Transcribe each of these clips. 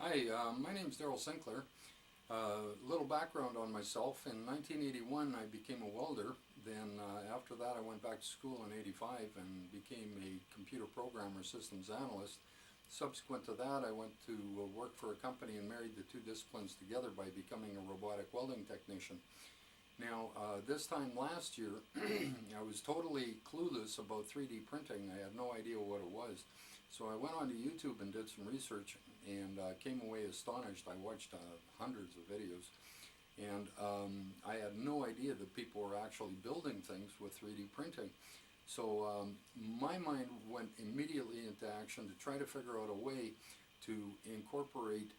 Hi, my name is Daryl Sinclair. Little background on myself. In 1981 I became a welder. Then after that I went back to school in '85 and became a computer programmer systems analyst. Subsequent to that I went to work for a company and married the two disciplines together by becoming a robotic welding technician. Now this time last year I was totally clueless about 3D printing. I had no idea what it was. So I went onto YouTube and did some research and came away astonished. I watched hundreds of videos and I had no idea that people were actually building things with 3D printing. So my mind went immediately into action to try to figure out a way to incorporate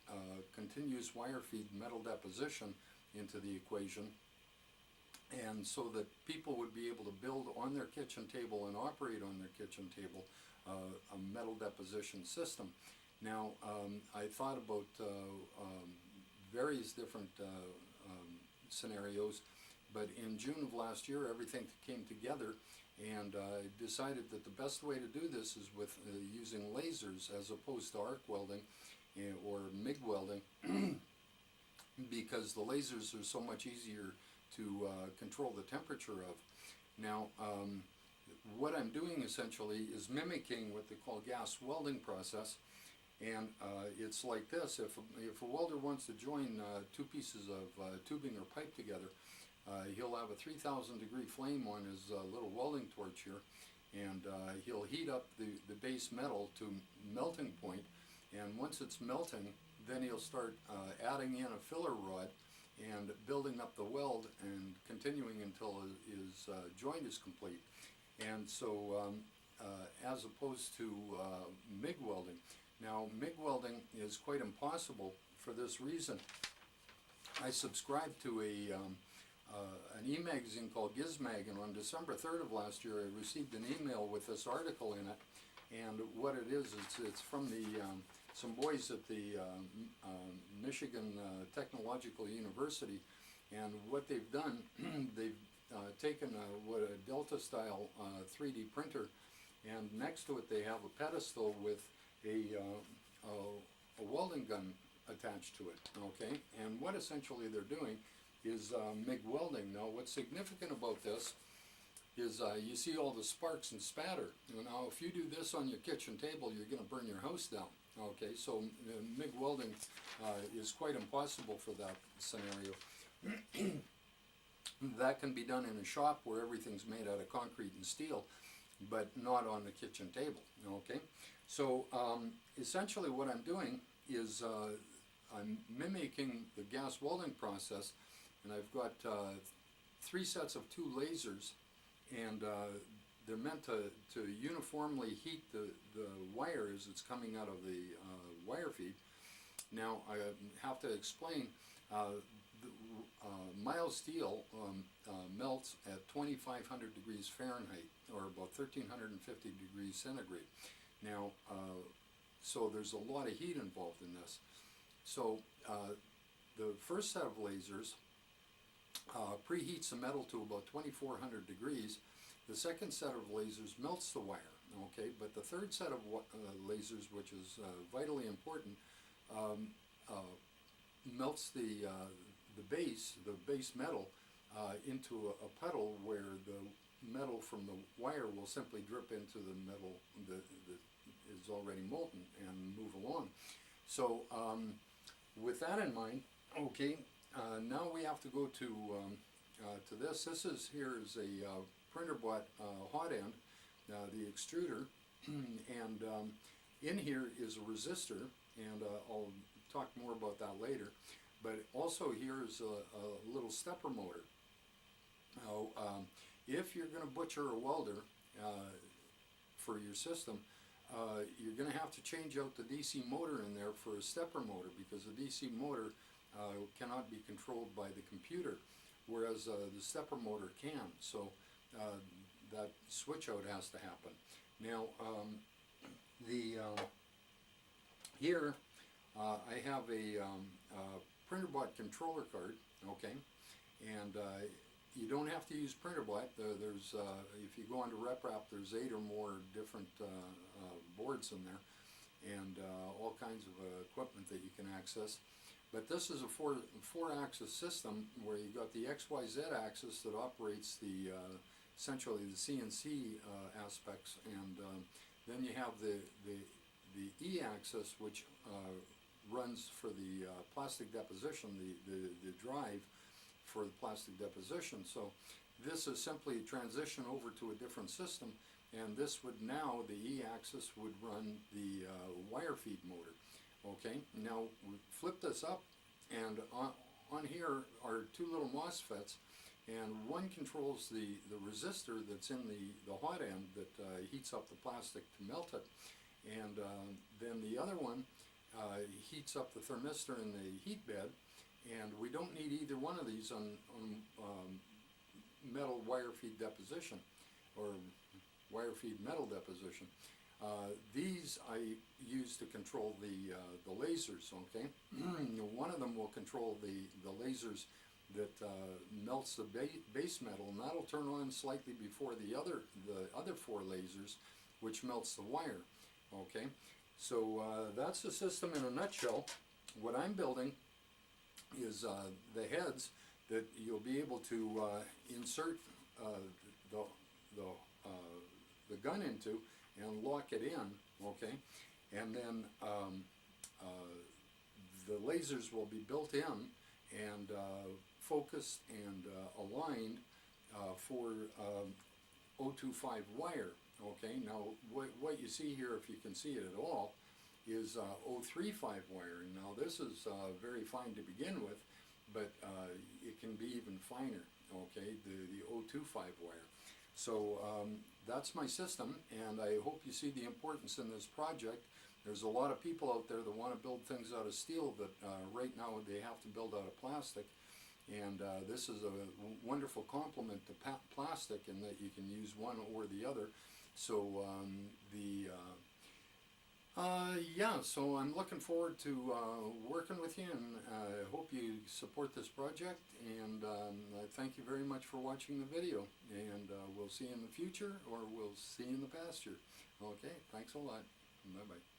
continuous wire feed metal deposition into the equation, and so that people would be able to build on their kitchen table and operate on their kitchen table a metal deposition system. Now I thought about various different scenarios, but in June of last year everything came together, and I decided that the best way to do this is with using lasers as opposed to arc welding or MIG welding because the lasers are so much easier to control the temperature of. Now what I'm doing essentially is mimicking what they call gas welding process, and it's like this. If a welder wants to join two pieces of tubing or pipe together, he'll have a 3,000 degree flame on his little welding torch here, and he'll heat up the base metal to melting point, and once it's melting then he'll start adding in a filler rod and building up the weld and continuing until his joint is complete. And so as opposed to MIG welding. Now MIG welding is quite impossible for this reason. I subscribed to an e-magazine called Gizmag, and on December 3rd of last year I received an email with this article in it, and what it is it's from the some boys at the Michigan Technological University, and what they've done they've taken a Delta style 3D printer, and next to it they have a pedestal with a welding gun attached to it. Okay, and what essentially they're doing is MIG welding. Now what's significant about this is you see all the sparks and spatter. Now if you do this on your kitchen table you're going to burn your house down. Okay, so MIG welding is quite impossible for that scenario. That can be done in a shop where everything's made out of concrete and steel, but not on the kitchen table. Okay, so essentially what I'm doing is I'm mimicking the gas welding process, and I've got three sets of two lasers, and they're meant to uniformly heat the wire as it's coming out of the wire feed. Now I have to explain mild steel melts at 2,500 degrees Fahrenheit, or about 1,350 degrees centigrade. Now so there's a lot of heat involved in this. So the first set of lasers preheats the metal to about 2,400 degrees. The second set of lasers melts the wire. Okay, but the third set of lasers, which is vitally important, melts the base metal into a puddle where the metal from the wire will simply drip into the metal that is already molten and move along. So with that in mind, okay, now we have to go to this. This is here is a printer bought hot end, the extruder, and in here is a resistor, and I'll talk more about that later. But also here is a little stepper motor. Now if you're going to butcher a welder for your system, you're going to have to change out the DC motor in there for a stepper motor, because the DC motor cannot be controlled by the computer, whereas the stepper motor can. So that switch out has to happen. Now here I have a printer-bought controller card. Okay, and you don't have to use printer-bought. There's if you go onto RepRap, there's 8 or more different boards in there, and all kinds of equipment that you can access. But this is a four-axis system where you got the XYZ axis that operates the essentially the CNC aspects, and then you have the E axis, which runs for the plastic deposition, the drive for the plastic deposition. So this is simply a transition over to a different system, and this would now, the E axis would run the wire feed motor. Okay, now we flip this up, and on here are two little MOSFETs, and one controls the resistor that's in the hot end that heats up the plastic to melt it, and then the other one heats up the thermistor in the heat bed. And we don't need either one of these on metal wire feed deposition, or wire feed metal deposition. These I use to control the lasers, okay? One of them will control the lasers that melts the base metal, and that'll turn on slightly before the other four lasers, which melts the wire, okay? So that's the system in a nutshell. What I'm building is the heads that you'll be able to insert the gun into and lock it in, okay? And then the lasers will be built in and focused and aligned for 025 wire, okay? Now what you see here, if you can see it at all, is 035 wire. And now this is very fine to begin with, but it can be even finer, okay, the 025 wire. So that's my system, and I hope you see the importance in this project. There's a lot of people out there that want to build things out of steel, but right now they have to build out of plastic, and this is a wonderful complement to plastic in that you can use one or the other. So yeah, so I'm looking forward to working with you, and I hope you support this project, and I thank you very much for watching the video, and we'll see you in the future, or we'll see you in the pasture. Okay, thanks a lot. Bye-bye.